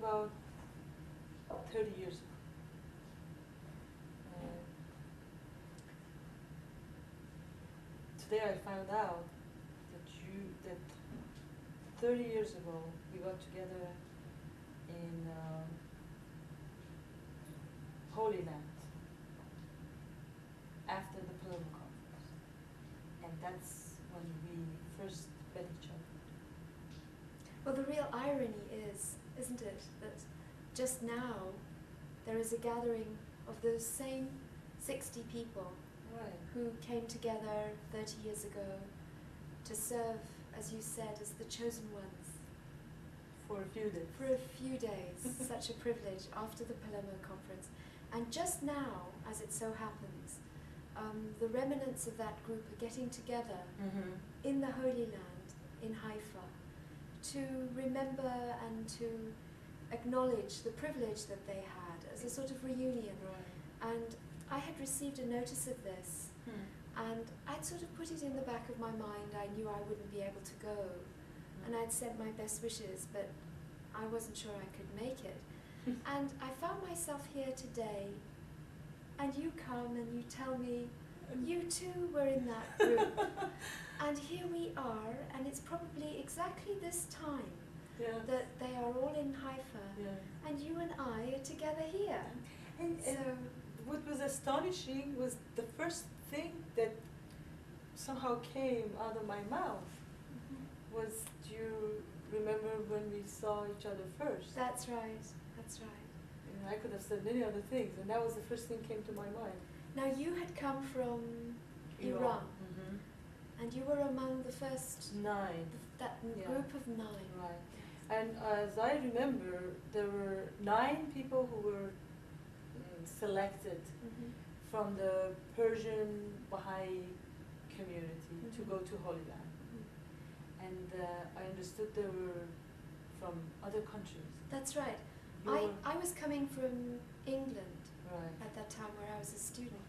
about 30 years ago. Today I found out that 30 years ago we got together in Holy Land after the Palermo Conference, and that's when we first met each other. Well, the real irony is, isn't it, that just now there is a gathering of those same 60 people who came together 30 years ago to serve, as you said, as the chosen ones. For a few days. For a few days, such a privilege after the Palermo Conference. And just now, as it so happens, the remnants of that group are getting together in the Holy Land, in Haifa, to remember and to acknowledge the privilege that they had as a sort of reunion. Right. And I had received a notice of this, and I'd sort of put it in the back of my mind. I knew I wouldn't be able to go, and I'd sent my best wishes, but I wasn't sure I could make it. And I found myself here today, and you come and you tell me you too were in that group. And here we are, and it's probably exactly this time that they are all in Haifa, and you and I are together here. And what was astonishing was the first thing that somehow came out of my mouth was, do you remember when we saw each other first? That's right, that's right. And I could have said many other things, and that was the first thing came to my mind. Now you had come from Iran. And you were among the first 9. That group of 9. Right. And as I remember, there were 9 people who were selected from the Persian Baha'i community to go to Holy Land. And I understood they were from other countries. That's right. I was coming from England at that time, where I was a student.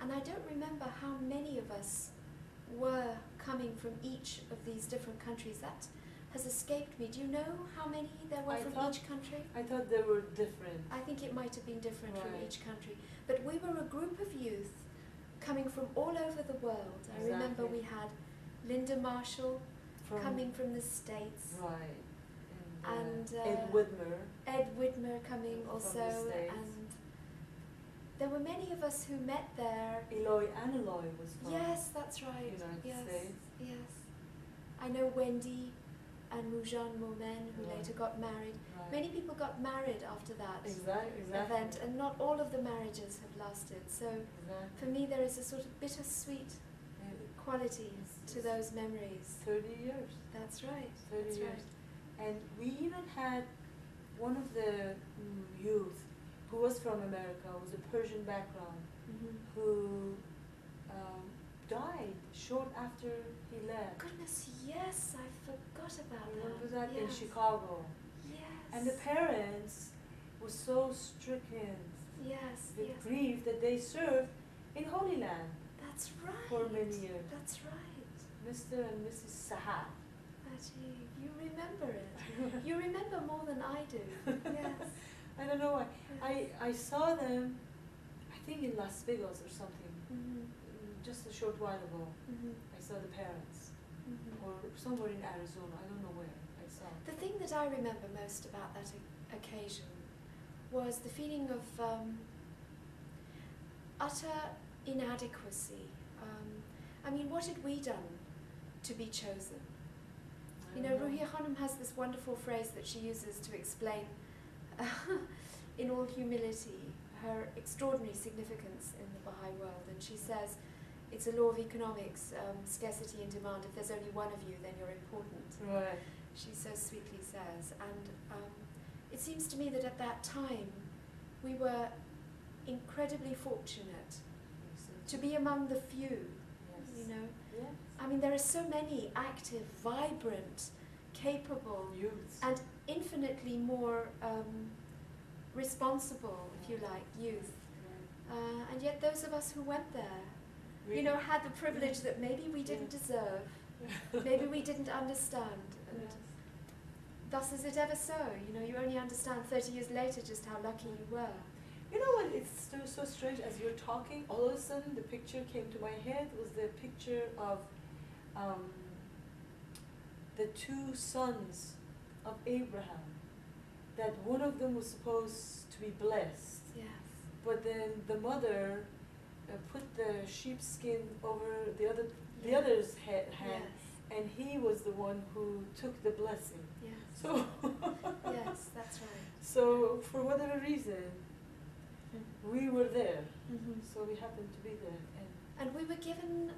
And I don't remember how many of us were coming from each of these different countries. That has escaped me. Do you know how many there were from each country? I thought they were different. I think it might have been different from each country. But we were a group of youth coming from all over the world. I remember we had Linda Marshall coming from the States. Right. And Ed Widmer coming also. And there were many of us who met there. Eloy was from Yes, that's right. United States. Yes. I know Wendy and Mujan Momen, who later got married. Many people got married after that event, and not all of the marriages have lasted. So for me there is a sort of bittersweet quality to those memories. 30 years. That's right. 30 years. And we even had one of the youth who was from America, was a Persian background, who died short after he left. Goodness, yes, I forgot about Remember that. in Chicago? Yes. And the parents were so stricken with grief that they served in Holy Land. That's right. For many years. That's right. Mr. and Mrs. Sahar. You remember it. You remember more than I do. Yes. I don't know why. I saw them, I think in Las Vegas or something, just a short while ago. I saw the parents, or somewhere in Arizona, I don't know where I saw. The thing that I remember most about that occasion was the feeling of utter inadequacy. I mean, what had we done to be chosen? You know, Ruhiya Khanum has this wonderful phrase that she uses to explain, in all humility, her extraordinary significance in the Baha'i world. And she says, it's a law of economics, scarcity and demand. If there's only one of you, then you're important. Right. She so sweetly says. And it seems to me that at that time, we were incredibly fortunate to be among the few, you know. Yes. I mean, there are so many active, vibrant, capable, youths, and infinitely more responsible, if you like, youth. And yet those of us who went there, you know, had the privilege that maybe we didn't deserve, maybe we didn't understand. And thus is it ever so. You know, you only understand 30 years later just how lucky you were. You know what, it's so strange, as you're talking, all of a sudden the picture came to my head, was the picture of the two sons of Abraham, that one of them was supposed to be blessed, Yes. but then the mother put the sheepskin over the Yes. other's hand, Yes. and he was the one who took the blessing. Yes. So, Yes, that's right. so for whatever reason, we were there. Mm-hmm. So we happened to be there. And we were given,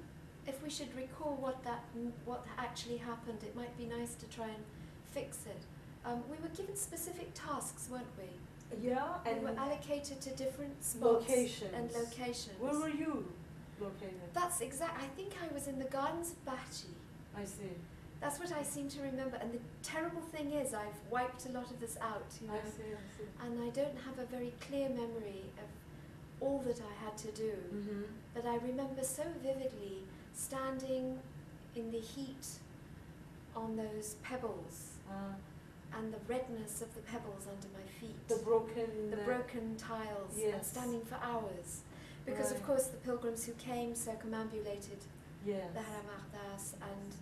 if we should recall what actually happened, it might be nice to try and fix it. We were given specific tasks, weren't we? Yeah, We and were allocated to different spots locations. and locations. Where were you located? That's exact. I think I was in the gardens of Bahiyyih. I see. That's what I seem to remember. And the terrible thing is, I've wiped a lot of this out, you know. I see. And I don't have a very clear memory of all that I had to do. Mm-hmm. But I remember so vividly standing in the heat on those pebbles and the redness of the pebbles under my feet. The broken Tiles, yes. and standing for hours. Because of Right. course the pilgrims who came circumambulated Yes. the Haram Aqdas, and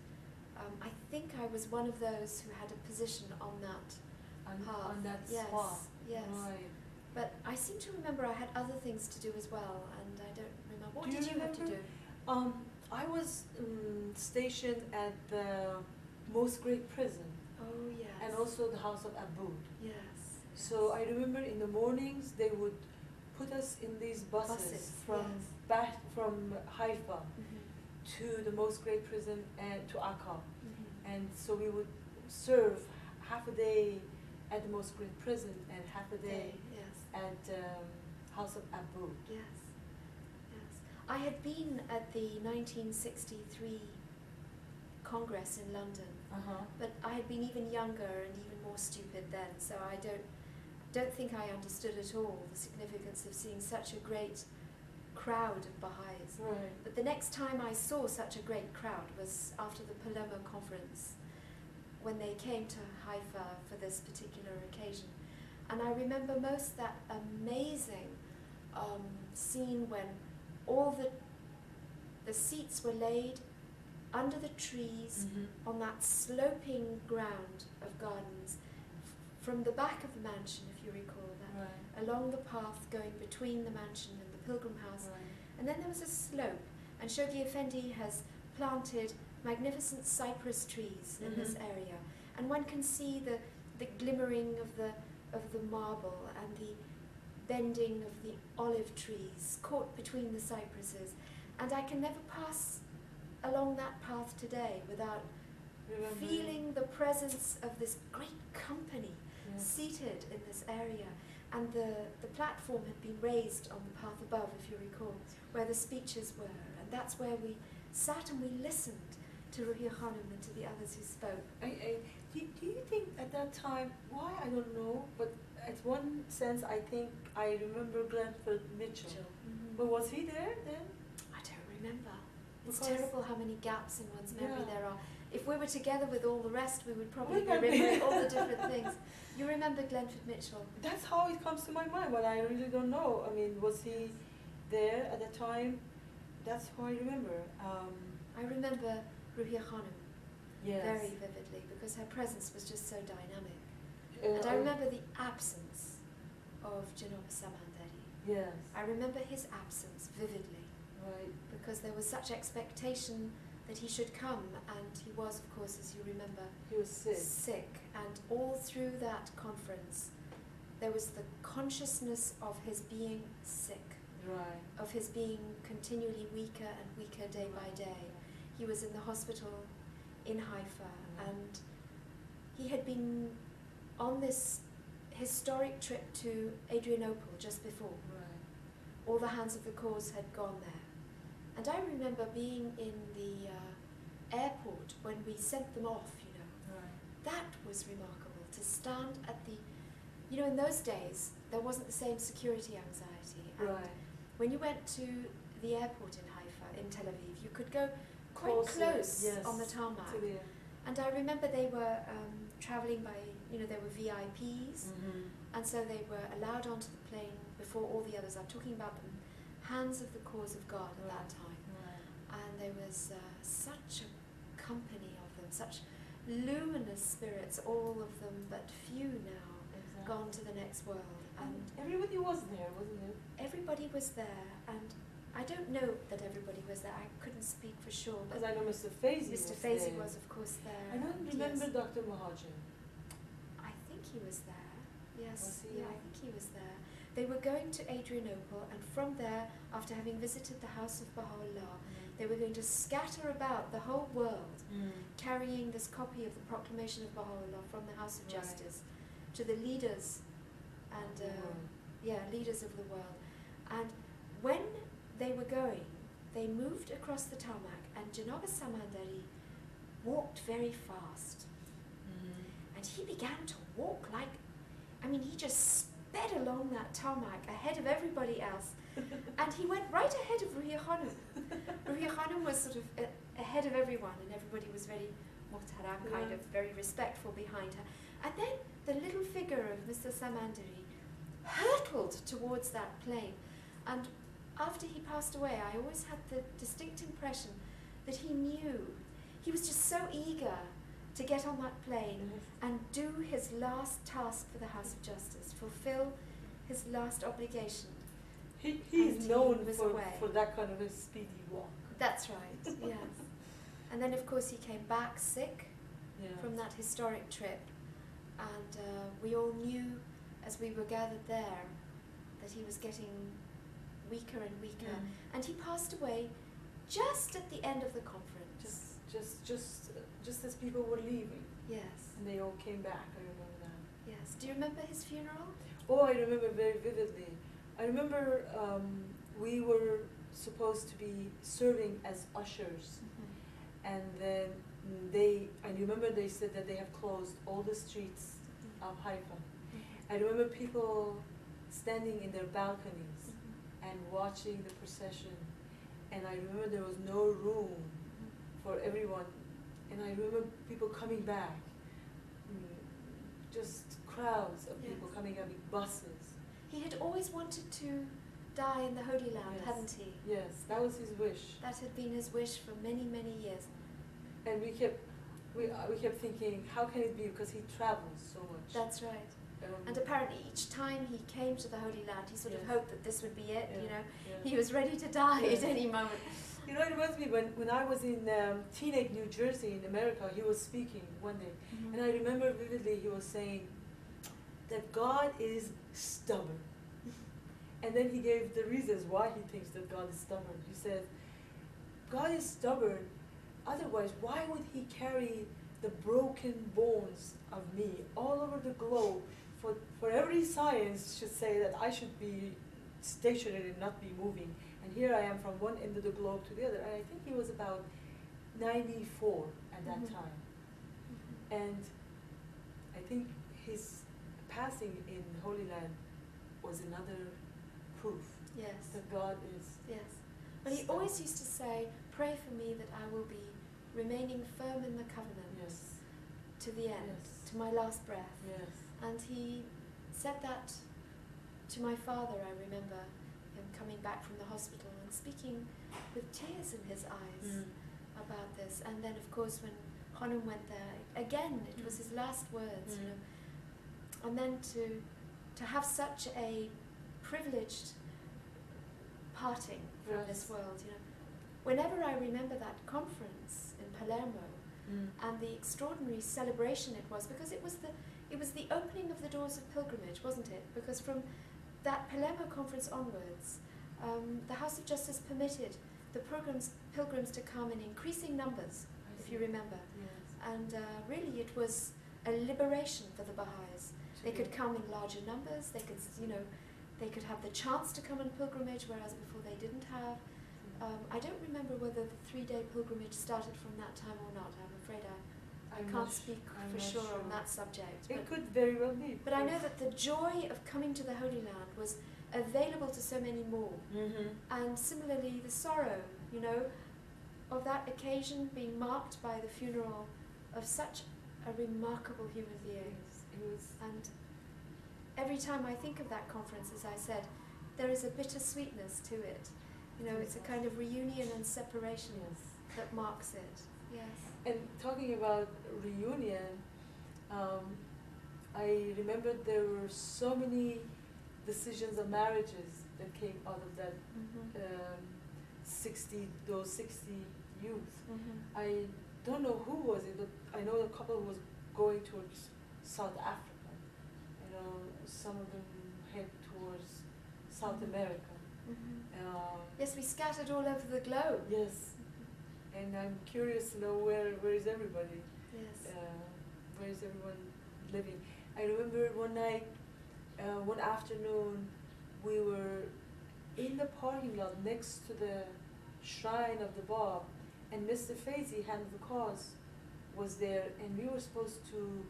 I think I was one of those who had a position on that path. On that yes, spot. Yes. Right. But I seem to remember I had other things to do as well, and I don't remember. What Do you did you have to remember? do? I was stationed at the most great prison, Oh yes. and also the house of Abu. Yes. So I remember in the mornings they would put us in these buses from yes. from Haifa Mm-hmm. to the most great prison and to Akka. Mm-hmm. And so we would serve half a day at the most great prison and half a day Yes. at house of Abu. Yes. Yes. I had been at the 1963 Congress in London, but I had been even younger and even more stupid then, so I don't think I understood at all the significance of seeing such a great crowd of Baha'is. Right. But the next time I saw such a great crowd was after the Palermo Conference, when they came to Haifa for this particular occasion. And I remember most that amazing scene when all the seats were laid under the trees on that sloping ground of gardens from the back of the mansion, if you recall that, Right. along the path going between the mansion and the pilgrim house. Right. And then there was a slope, and Shoghi Effendi has planted magnificent cypress trees in this area, and one can see the glimmering of the marble and the bending of the olive trees caught between the cypresses, and I can never pass along that path today without feeling the presence of this great company seated in this area. And the platform had been raised on the path above, if you recall, where the speeches were, and that's where we sat and we listened to Ruhi Khanum and to the others who spoke. Do you think at that time, why, I don't know, but at one sense I think I remember Glenford Mitchell. But was he there then? I don't remember. It's Because- terrible how many gaps in one's memory Yeah. there are. If we were together with all the rest, we would probably We be might be. remembering all the different things. You remember Glenford Mitchell? That's how it comes to my mind, but I really don't know. I mean, was he there at the time? That's how I remember. I remember Ruhi Khanum Yes. very vividly because her presence was just so dynamic. Uh, And I remember the absence of Janob Samandari. Yes. I remember his absence vividly Right. because there was such expectation that he should come, and he was, of course, as you remember, He was sick. sick. And all through that conference, there was the consciousness of his being sick, Right. of his being continually weaker and weaker day by day. He was in the hospital in Haifa, and he had been on this historic trip to Adrianople just before. Right. All the hands of the cause had gone there. And I remember being in the airport when we sent them off, you know. Right. That was remarkable, to stand at the, you know, in those days, there wasn't the same security anxiety. And Right. when you went to the airport in Haifa, in Tel Aviv, you could go quite Closer, close yes, on the tarmac. To the, And I remember they were traveling by they were VIPs, and so they were allowed onto the plane before all the others. I'm talking about the hands of the cause of God at that time. And there was such a company of them, such luminous spirits, all of them, but few now, gone to the next world. And everybody was there, wasn't it? Everybody was there, and I don't know that everybody was there. I couldn't speak for sure. Because I know Mr. Faizi was, of course, there. I don't remember Dr. Mahajan. I think he was there. Yes, Was he? I think he was there. They were going to Adrianople, and from there, after having visited the house of Baha'u'llah, they were going to scatter about the whole world, carrying this copy of the proclamation of Baha'u'llah from the House of Justice to the leaders and leaders of the world. And when they were going, they moved across the tarmac, and Janab Samandari walked very fast. And he began to walk he just sped along that tarmac ahead of everybody else. And he went right ahead of Ruhiya Khanum. Ruhiya Khanum was sort of ahead of everyone, and everybody was very muhtaram, kind of very respectful behind her. And then the little figure of Mr. Samandari hurtled towards that plane. And after he passed away, I always had the distinct impression that he knew. He was just so eager to get on that plane and do his last task for the House of Justice, fulfill his last obligation. He's known for that kind of a speedy walk. That's right, yes. And then, of course, he came back sick from that historic trip. And we all knew, as we were gathered there, that he was getting weaker and weaker. And he passed away just at the end of the conference. Just as people were leaving. Yes. And they all came back, I remember that. Yes. Do you remember his funeral? Oh, I remember very vividly. I remember we were supposed to be serving as ushers. And then I remember they said that they have closed all the streets of Haifa. I remember people standing in their balconies and watching the procession. And I remember there was no room for everyone. And I remember people coming back, just crowds of people coming up in buses. He had always wanted to die in the Holy Land, hadn't he? Yes, that was his wish. That had been his wish for many, many years. And we kept thinking, how can it be? Because he travels so much. That's right. And apparently each time he came to the Holy Land, he sort of hoped that this would be it, He was ready to die at any moment. You know, it reminds me when I was in Teaneck, New Jersey in America, he was speaking one day. And I remember vividly he was saying that God is stubborn. And then he gave the reasons why he thinks that God is stubborn. He said, God is stubborn, otherwise why would he carry the broken bones of me all over the globe for every science should say that I should be stationary and not be moving. And here I am from one end of the globe to the other. And I think he was about 94 at that time. And I think his passing in Holy Land was another proof that God is. Yes. But he always used to say, pray for me that I will be remaining firm in the covenant to the end, to my last breath. And he said that to my father. I remember him coming back from the hospital and speaking with tears in his eyes about this. And then, of course, when Khanum went there, again, it was his last words, And then to have such a privileged parting from this world, Whenever I remember that conference in Palermo and the extraordinary celebration it was, because it was the opening of the doors of pilgrimage, wasn't it? Because from that Palermo conference onwards, the House of Justice permitted the pilgrims to come in increasing numbers, if you remember. And really it was a liberation for the Baha'is. They could come in larger numbers, they could have the chance to come on pilgrimage, whereas before they didn't have. I don't remember whether the 3-day pilgrimage started from that time or not. I'm afraid I can't speak for sure on that subject. It could very well be. But I know that the joy of coming to the Holy Land was available to so many more. And similarly, the sorrow, of that occasion being marked by the funeral of such a remarkable human being. It was. And every time I think of that conference, as I said, there is a bittersweetness to it. You know, it's a kind of reunion and separation that marks it. Yes. And talking about reunion, I remember there were so many decisions of marriages that came out of that 60 youth. I don't know who was it, but I know the couple was going towards South Africa. You know, some of them head towards South America. Yes, we scattered all over the globe. Yes, and I'm curious to know where is everybody? Yes. Where is everyone living? I remember one night, one afternoon, we were in the parking lot next to the shrine of the Bab, and Mr. Faizi, hand of the cause, was there, and we were supposed to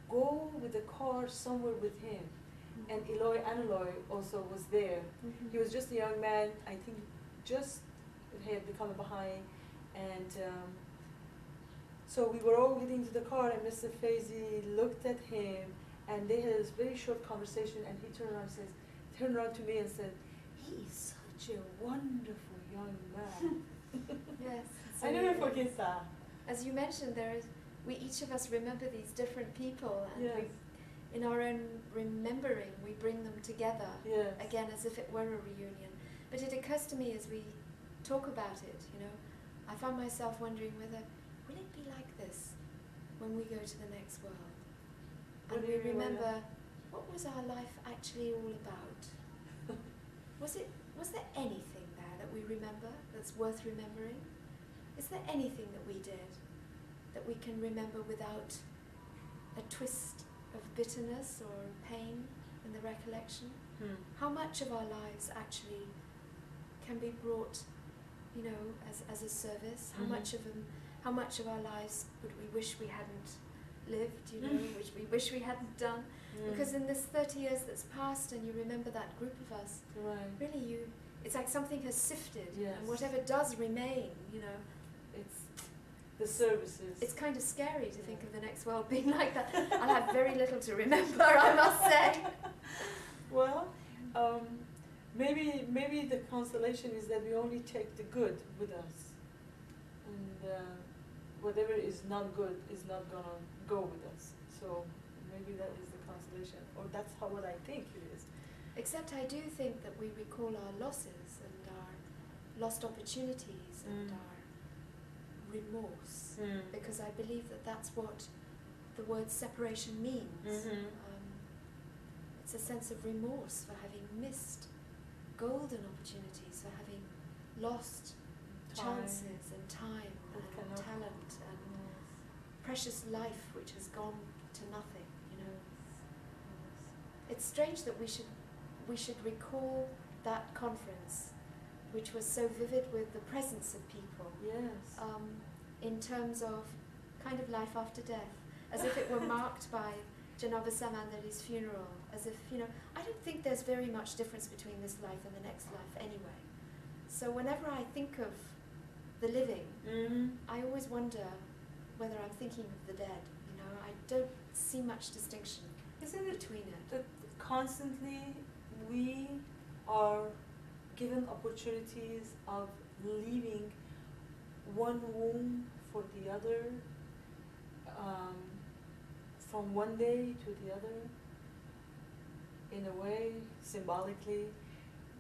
go with the car somewhere with him. And Eloy Anoloy also was there. He was just a young man, I think just he had become a Baha'i. And so we were all getting to the car, and Mr. Faizi looked at him, and they had this very short conversation, and he turned around to me and said, "He's such a wonderful young man." Yes. I never forget that. As you mentioned, we each of us remember these different people, and Yes. in our own remembering, we bring them together Yes. again as if it were a reunion. But it occurs to me as we talk about it, you know, I found myself wondering whether, will it be like this when we go to the next world? What And do we you mean, remember, what was our life actually all about? Was there anything there that we remember that's worth remembering? Is there anything that we did that we can remember without a twist of bitterness or pain in the recollection? How much of our lives actually can be brought, you know, as a service? How much of our lives would we wish we hadn't lived, you know, which we wish we hadn't done? Because in this 30 years that's passed, and you remember that group of us, really it's like something has sifted, and whatever does remain, you know, it's the services. It's kind of scary to think of the next world being like that. I'll have very little to remember, I must say. Well, maybe the consolation is that we only take the good with us, and whatever is not good is not gonna go with us. So maybe that is the consolation, or that's what I think it is. Except I do think that we recall our losses and our lost opportunities and our remorse, because I believe that that's what the word separation means. It's a sense of remorse for having missed golden opportunities, for having lost chances and time and talent and precious life which has gone to nothing, you know. It's strange that we should recall that conference, which was so vivid with the presence of people, in terms of kind of life after death, as if it were marked by Janaba Samandari's funeral, as if, you know, I don't think there's very much difference between this life and the next life anyway. So whenever I think of the living, I always wonder whether I'm thinking of the dead, you know. I don't see much distinction between it. That constantly we are given opportunities of leaving one womb for the other, from one day to the other. In a way, symbolically,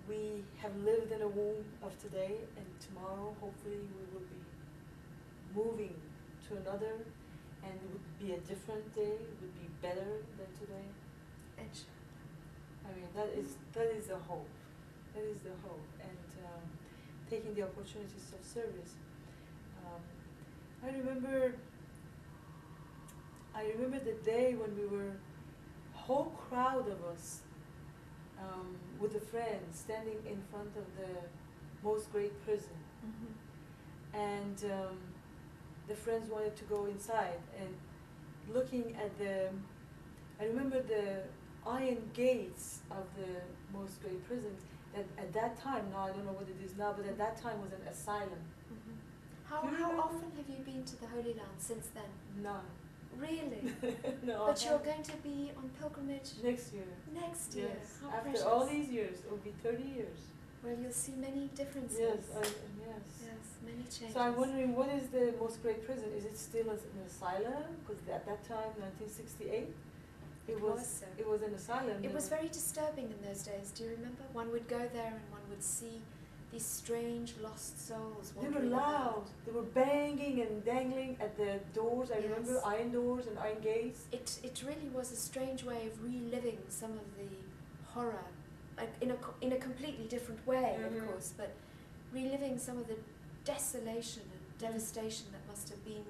we have lived in a womb of today, and tomorrow, hopefully, we will be moving to another, and it would be a different day, it would be better than today. I mean, that is the hope. That is the hope, and taking the opportunities of service. I remember the day when we were a whole crowd of us with a friend standing in front of the most great prison, and the friends wanted to go inside, and looking at I remember the iron gates of the most great prison that at that time, now I don't know what it is now, but at that time was an asylum. How often have you been to the Holy Land since then? None. Really? No, But you're going to be on pilgrimage next year. next year. Yes. How After precious. all these years, it will be 30 years. Well, you'll see many differences. Yes, Yes, many changes. So I'm wondering, what is the most great prison? Is it still an asylum? Because at that time, 1968, It was so. It was an asylum. It was very disturbing in those days. Do you remember? One would go there and one would see these strange lost souls They were wandering loud. about. They were banging and dangling at the doors. I remember Yes. iron doors and iron gates. It really was a strange way of reliving some of the horror, like in a completely different way, Mhm. of course, but reliving some of the desolation and devastation that must have been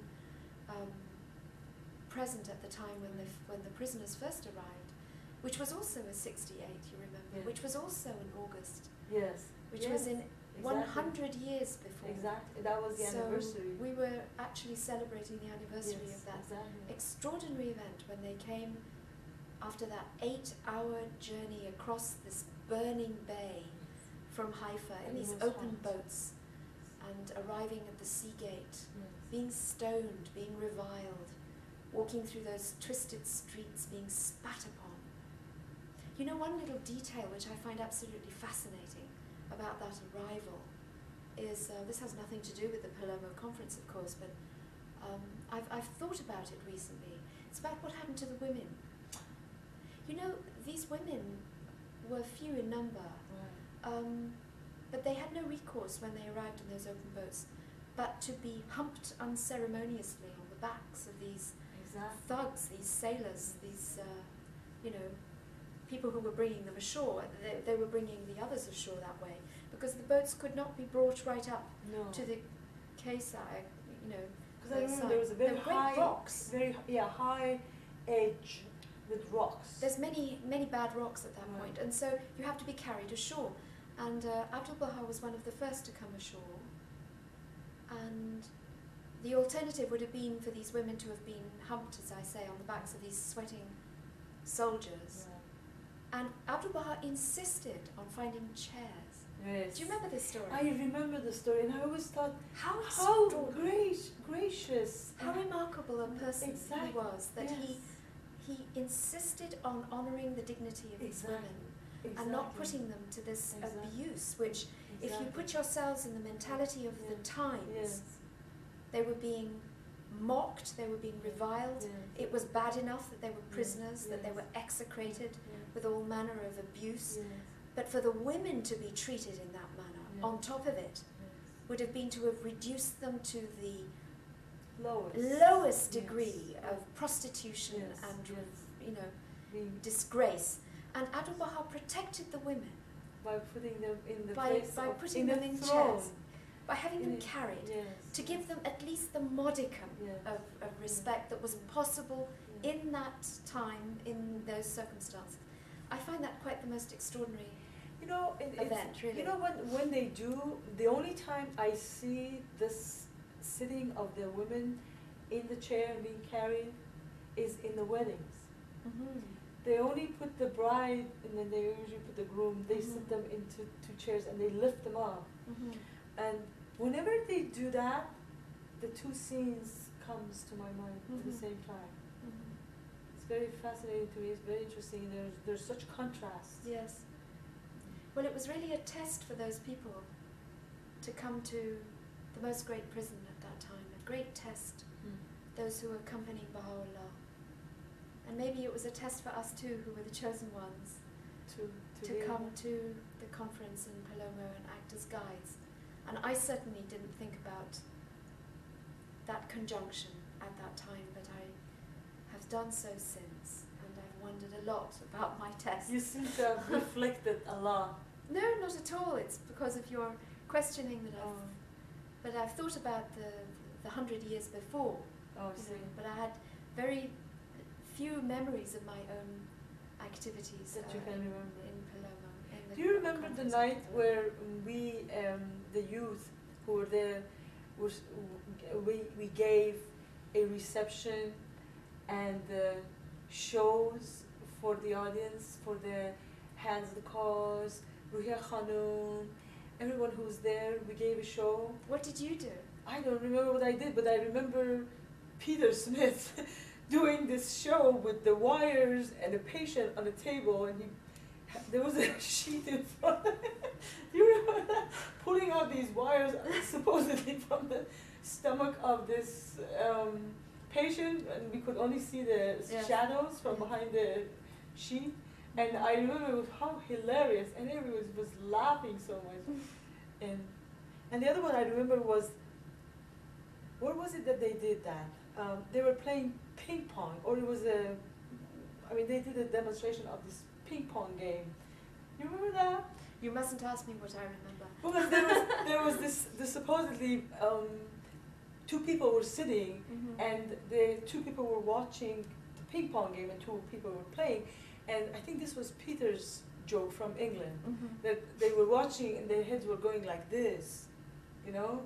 present at the time when the prisoners first arrived, which was also in '68, you remember, Yeah. which was also in August, Yes. which Yes, was in exactly. 100 years before. Exactly. That was the So anniversary. we were actually celebrating the anniversary Yes, of that exactly. extraordinary event when they came after that 8-hour journey across this burning bay from Haifa in And it these was open hot. boats and arriving at the sea gate, Yes. being stoned, being reviled, walking through those twisted streets, being spat upon. You know, one little detail which I find absolutely fascinating about that arrival is, this has nothing to do with the Palermo Conference, of course, but I've thought about it recently. It's about what happened to the women. You know, these women were few in number, but they had no recourse when they arrived in those open boats, but to be humped unceremoniously on the backs of these thugs, these sailors, these, people who were bringing them ashore. They were bringing the others ashore that way, because the boats could not be brought right up No. to the quayside, Because I remember there was a There very were great high, rocks. high edge with rocks. There's many bad rocks at that Right. point, and so you have to be carried ashore. And Abdul Baha was one of the first to come ashore, and the alternative would have been for these women to have been humped, as I say, on the backs of these sweating soldiers. And Abdul Baha insisted on finding chairs. Yes. Do you remember this story? I remember the story, and I always thought, How how gracious. how remarkable a person Exactly. he was, that Yes. he insisted on honouring the dignity of these women and not putting them to this Exactly. abuse, which, if you put yourselves in the mentality of the times, Yes. they were being mocked, they were being reviled. Yes. It was bad enough that they were prisoners, that they Yes. were execrated Yeah. with all manner of abuse. Yes. But for the women to be treated in that manner, Yeah. on top of it, would have been to have reduced them to the lowest degree Yes. of prostitution Yes. and, Yes. Being- disgrace. And Abdul Baha protected the women by putting them in the by place of, putting in them the in throne. chairs, by having them In it. carried, Yes. to give them at least the modicum Yes. of respect that was possible Yeah. in that time, in those circumstances. I find that quite the most extraordinary. Event, really. You know, when they do, the only time I see this sitting of the women in the chair and being carried is in the weddings. They only put the bride, and then they usually put the groom, they sit them into two chairs and they lift them up. And whenever they do that, the two scenes comes to my mind at the same time. It's very fascinating to me, it's very interesting, there's such contrast. Yes. Well, it was really a test for those people to come to the most great prison at that time, a great test, those who accompanied Baha'u'llah. And maybe it was a test for us too, who were the chosen ones, to come to the conference in Palermo and act as guides. And I certainly didn't think about that conjunction at that time, but I have done so since, and I've wondered a lot about my test. You seem to have reflected a lot. No, not at all. It's because of your questioning that I've thought about the 100 years before. But I had very few memories of my own activities That you can remember. in Palermo. in the Do you remember the conference in night Palermo. where we, the youth who were there, we gave a reception and shows for the audience, for the hands of the cause, Ruhiya Khanum, everyone who was there, we gave a show. What did you do? I don't remember what I did, but I remember Peter Smith doing this show with the wires and the patient on the table, and there was a sheet in front. You remember that? Pulling out these wires supposedly from the stomach of this patient, and we could only see the shadows from behind the sheet. And I remember it was how hilarious, and everyone was laughing so much. And the other one I remember was, what was it that they did that? They were playing ping pong, or it was they did a demonstration of this ping pong game. You remember that? You mustn't ask me what I remember. Because there was this supposedly two people were sitting, and the two people were watching the ping pong game, and two people were playing. And I think this was Peter's joke from England, that they were watching and their heads were going like this, you know?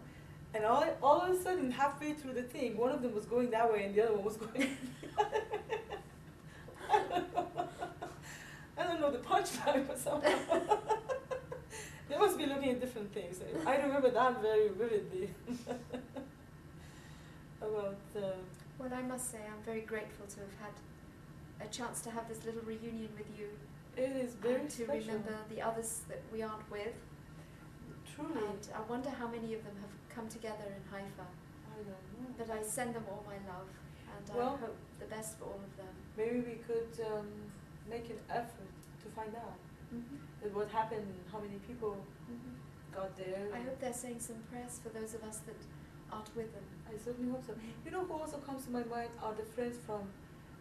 And all of a sudden, halfway through the thing, one of them was going that way and the other one was going I don't know the punchline, but somehow they must be looking at different things. I remember that very vividly. Well, I must say I'm very grateful to have had a chance to have this little reunion with you. It is very to special. remember the others that we aren't with. Truly. And I wonder how many of them have come together in Haifa. I don't know. But I send them all my love, and I hope the best for all of them. Maybe we could make an effort to find out that what happened, how many people got there. I hope they're saying some prayers for those of us that aren't with them. I certainly hope so. You know who also comes to my mind are the friends from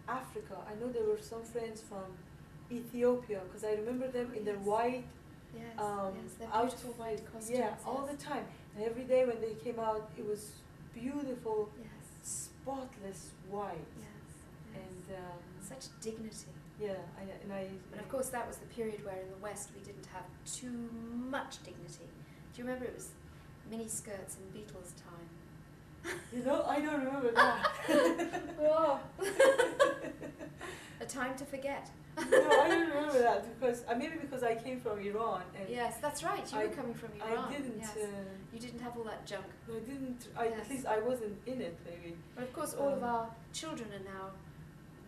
Africa. I know there were some friends from Ethiopia, because I remember them in their white yes, their beautiful white costumes. Yeah, all the time. And every day when they came out, it was beautiful, spotless white. Yes. And such dignity. Yeah, But of course, that was the period where in the West we didn't have too much dignity. Do you remember it was mini skirts in Beatles' time? You know, I don't remember that. Oh. A time to forget. No, I don't remember that maybe because I came from Iran. And yes, that's right. You were coming from Iran. I didn't. Yes. You didn't have all that junk. I didn't. At least I wasn't in it, maybe. But of course, all of our children are now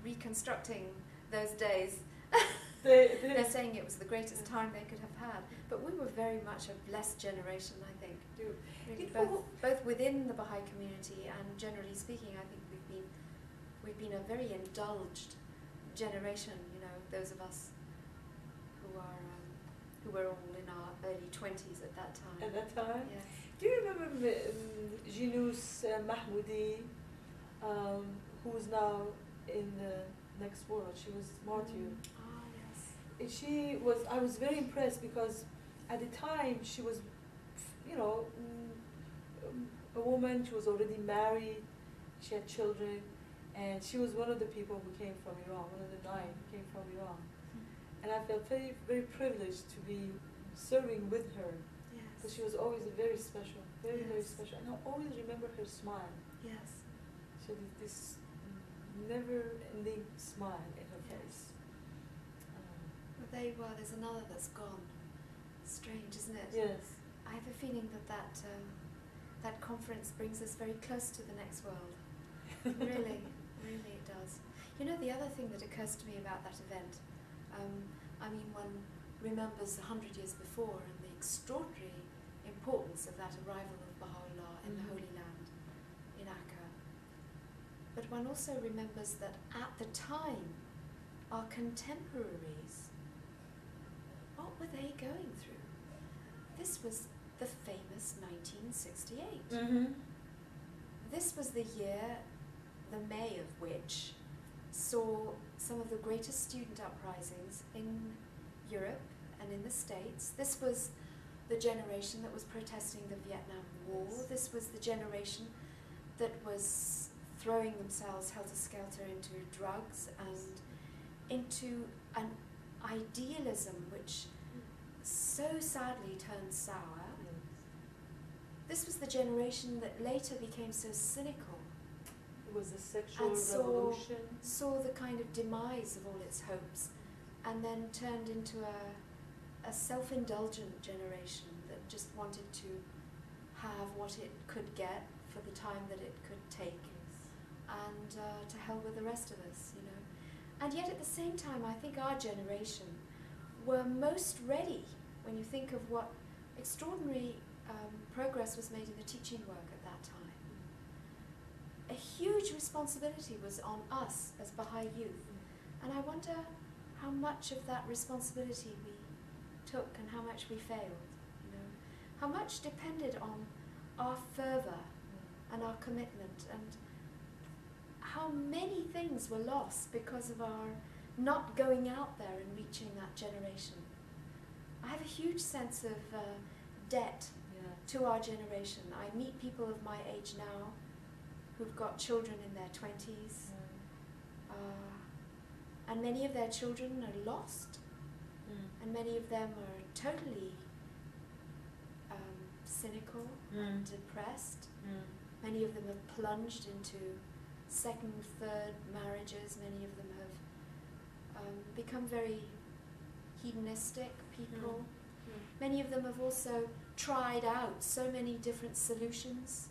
reconstructing those days. They're saying it was the greatest time they could have had. But we were very much a blessed generation, I think. Really, both within the Baha'i community and generally speaking, I think we've been a very indulged generation. You know, those of us who were all in our early 20s at that time. At that time? Yes. Do you remember Jinus Mahmoudi, who is now in the next world? She was martyred. Ah, yes. I was very impressed because at the time she was, you know, a woman. She was already married. She had children, and she was one of the people who came from Iran. One of the 9 who came from Iran, and I felt very, very privileged to be serving with her. Yes. Because she was always very special, very, very special, and I always remember her smile. Yes. She had this never-ending smile in her face. Well, there you are. There's another that's gone. Strange, isn't it? Yes. I have a feeling that conference brings us very close to the next world. Really, really it does. You know, the other thing that occurs to me about that event, one remembers 100 years before and the extraordinary importance of that arrival of Baha'u'llah in the Holy Land, in Akka. But one also remembers that at the time, our contemporaries, what were they going through? This was the famous 1968. This was the year, the May of which saw some of the greatest student uprisings in Europe and in the States. This was the generation that was protesting the Vietnam War. This was the generation that was throwing themselves helter-skelter into drugs and into an idealism which so sadly turned sour. This was the generation that later became so cynical. It was a sexual and revolution. Saw the kind of demise of all its hopes, and then turned into a self-indulgent generation that just wanted to have what it could get for the time that it could take. and to hell with the rest of us, you know. And yet at the same time, I think our generation were most ready when you think of what extraordinary progress was made in the teaching work at that time. A huge responsibility was on us as Baha'i youth, and I wonder how much of that responsibility we took and how much we failed, you know. How much depended on our fervour and our commitment, and how many things were lost because of our not going out there and reaching that generation. I have a huge sense of debt to our generation. I meet people of my age now who've got children in their 20s, and many of their children are lost, and many of them are totally cynical and depressed. Many of them have plunged into second, third marriages. Many of them have become very hedonistic people. Many of them have also tried out so many different solutions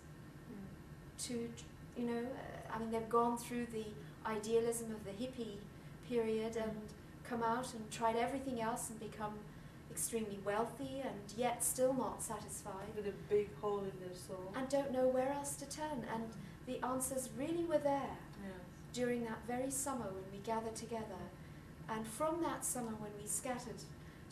to, you know, I mean, they've gone through the idealism of the hippie period and come out and tried everything else and become extremely wealthy and yet still not satisfied. With a big hole in their soul. And don't know where else to turn. And the answers really were there during that very summer when we gathered together. And from that summer when we scattered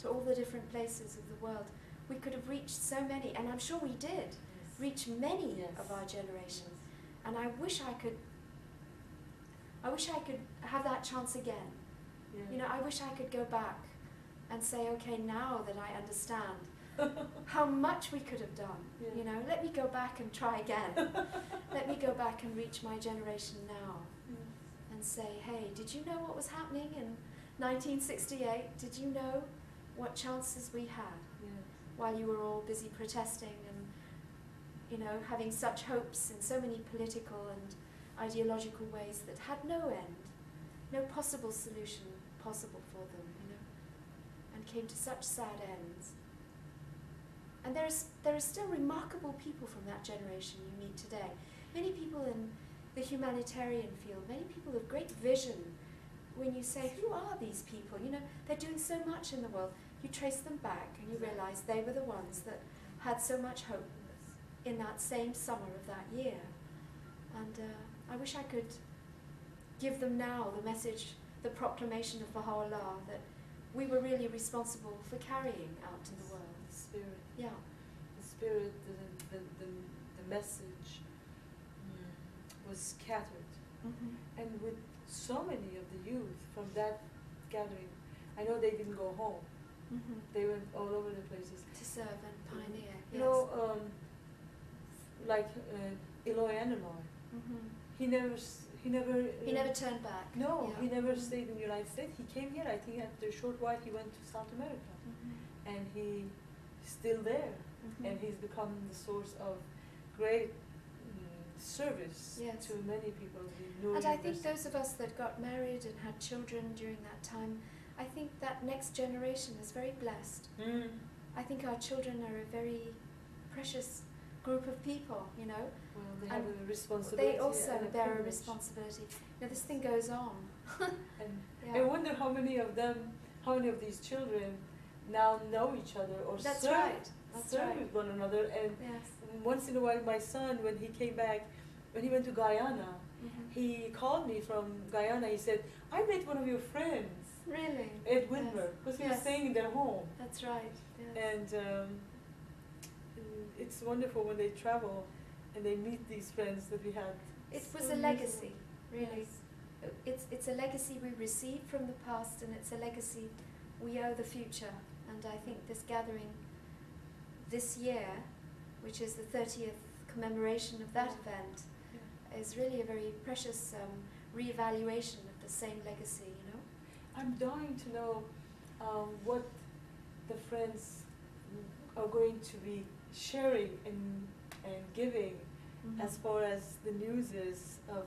to all the different places of the world, we could have reached so many, and I'm sure we did, reach many of our generation. And I wish I could have that chance again. You know, I wish I could go back and say, okay, now that I understand how much we could have done, you know, let me go back and try again. Let me go back and reach my generation now and say, hey, did you know what was happening in 1968? Did you know what chances we had while you were all busy protesting and, you know, having such hopes in so many political and ideological ways that had no end, no possible solution possible for them, you know, and came to such sad ends. And there are still remarkable people from that generation you meet today. Many people in the humanitarian field, many people of great vision. When you say, who are these people? You know, they're doing so much in the world. You trace them back and you realize they were the ones that had so much hope in that same summer of that year. And I wish I could give them now the message, the proclamation of Baha'u'llah, that we were really responsible for carrying out in the world. The spirit. Yeah. The spirit, the message was scattered. And with so many of the youth from that gathering, I know they didn't go home. They went all over the places. To serve and pioneer, You know, like Eloy Analoy, he never turned back. No, he never stayed in the United States. He came here. I think after a short while he went to South America, and he's still there, and he's become the source of great service to many people. And I think those of us that got married and had children during that time, I think that next generation is very blessed. I think our children are a very precious group of people, you know. Well, they have a responsibility. They also bear a responsibility. Now this thing goes on. And I wonder how many of these children now know each other or serve with one another. And once in a while, my son, when he came back, when he went to Guyana, he called me from Guyana. He said, I met one of your friends. Really? At Whitmer, because he was staying in their home. That's right. And it's wonderful when they travel and they meet these friends that we had. It was a legacy, really. It's a legacy we received from the past, and it's a legacy we owe the future. And I think this gathering this year, which is the 30th commemoration of that event, is really a very precious re-evaluation of the same legacy, you know. I'm dying to know what the friends are going to be sharing and giving as far as the news is of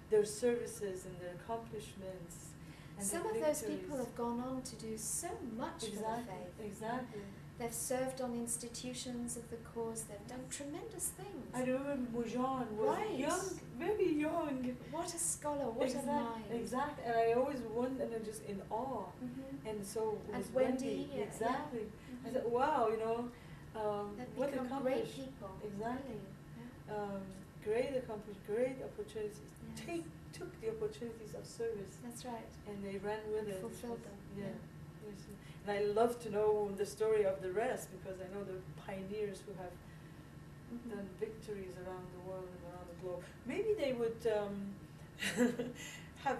their services and their accomplishments. And some of those people have gone on to do so much for the faith. Exactly. They've served on institutions of the cause. They've done tremendous things. I remember Mahajan was Right. young, very young. What a scholar, what a mind. Exactly, and I always wondered and just in awe. Mhm. And so And was Wendy, yeah, exactly. yeah. I said, wow, you know, They've what become great accomplished. people. Exactly. Really. Yeah. Great accomplished, great opportunities. Yes. Took the opportunities of service That's right. and they ran with it. Fulfilled them. Yeah. Yes. And I love to know the story of the rest because I know the pioneers who have Mhm. done victories around the world and around the globe. Maybe they would have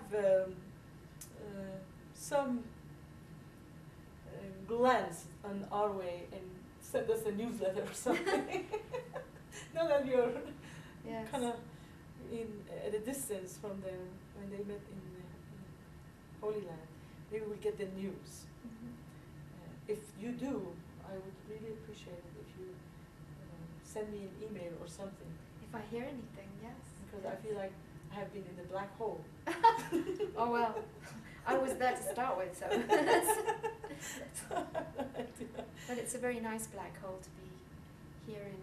some glance on our way and send us a newsletter or something. Now that you're Yes. kind of at a distance from them when they met in Holy Land, maybe we'll get the news. Mhm. If you do, I would really appreciate it if you send me an email or something, If I hear anything, yes. because I feel like I have been in the black hole. Oh well, I was there to start with, so. But it's a very nice black hole to be here in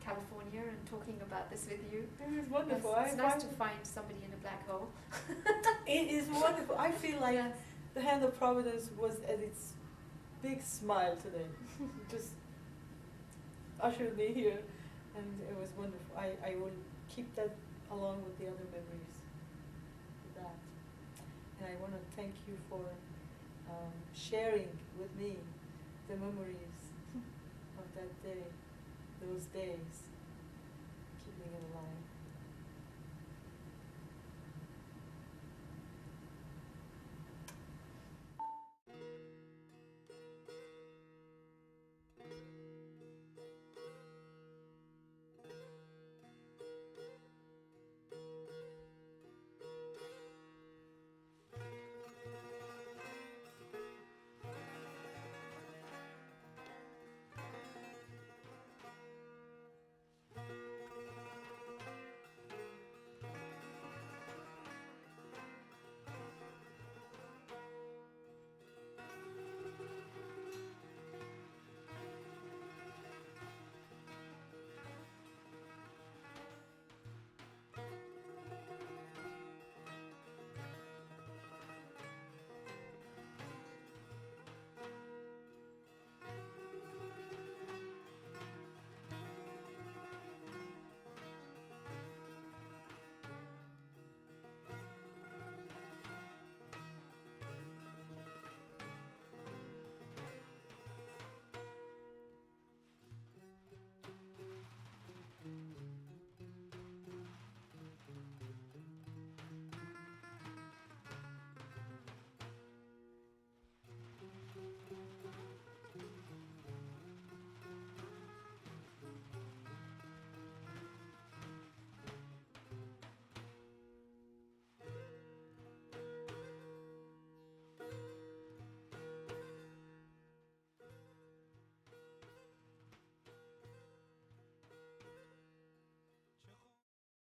California and talking about this with you. It is wonderful. It's nice to find somebody in a black hole. It is wonderful. I feel like Yes. the hand of Providence was at its big smile today. It just ushered me here, and it was wonderful. I will keep that along with the other memories of that. And I want to thank you for sharing with me the memories of that day, those days.